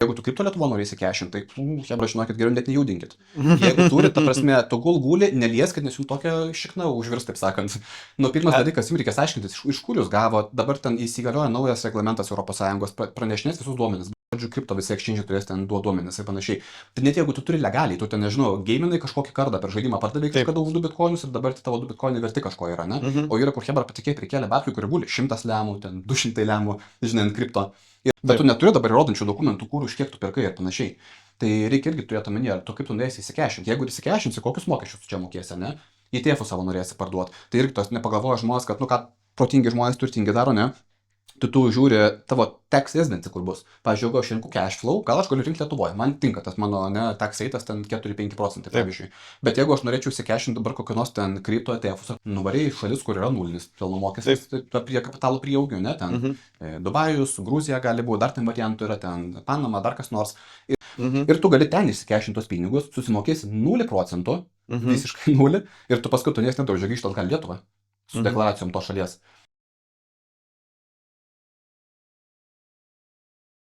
Jeigu tu kripto Lietuvo norėsi kešint, tai, hebra, žinokit, geriau net nejaudinkit. Jeigu turit, ta prasme, togul guli, nelieskit, nes jums tokia šikna užvirs, taip sakant. Nu, pirmas dalykas, jums reikės aiškintis, iš kur jūs gavo, dabar ten įsigalioja naujas reglamentas ES, pranešinės visus duomenis. Žodžiu, kripto visi exchange turės ten duomenis ir panašiai. Tai net jeigu tu turi legaliai, tu ten, nežinau, gaminai kažkokį kardą per žaidimą pardavai kažkada už 2 bitkoinus ir dabar tavo 2 bitkoinai verti kažko yra, ne? O yra kur hebra patikėti prikėlė batkų, kurie guli 100 lemų, ten 200 lemų, žinai, ant kripto. Bet tu neturi dabar įrodančių dokumentų, kur už kiek tu pirkai ir panašiai. Tai reikia irgi turėti omenyje, tu kaip tu norėsi įsikešinti. Jeigu įsikešinsi, kokius mokesčius tu čia mokėsi, ne? ETF savo norėsi parduoti. Tai irgi tos nepagalvoja žmonės, kad, nu ką, protingi žmonės turtingi daro, ne? Tu žiūri tavo tax residence, kur bus. Pavyzdžiui, jeigu aš renku cash flow, gal aš galiu rinkti Lietuvoje. Man tinka tas mano, ne, tax rate'as ten 4-5%, pavyzdžiui. Bet jeigu aš norėčiau įsikešinti dabar kokio nors ten kripto ETF-us, nuvarėjai šalis, kur yra nulinis pelno mokestis, tai prie kapitalo prieaugio, ne, ten Dubajus, Gruzija gali būti, dar ten variantų yra, ten Panama, dar kas nors. Ir tu gali ten įsikešinti tos pinigus, susimokėsi 0%, visiškai 0, ir tu paskui tu nes nedaužia grįžti atgal Lietuvą su deklaracijom to šalies.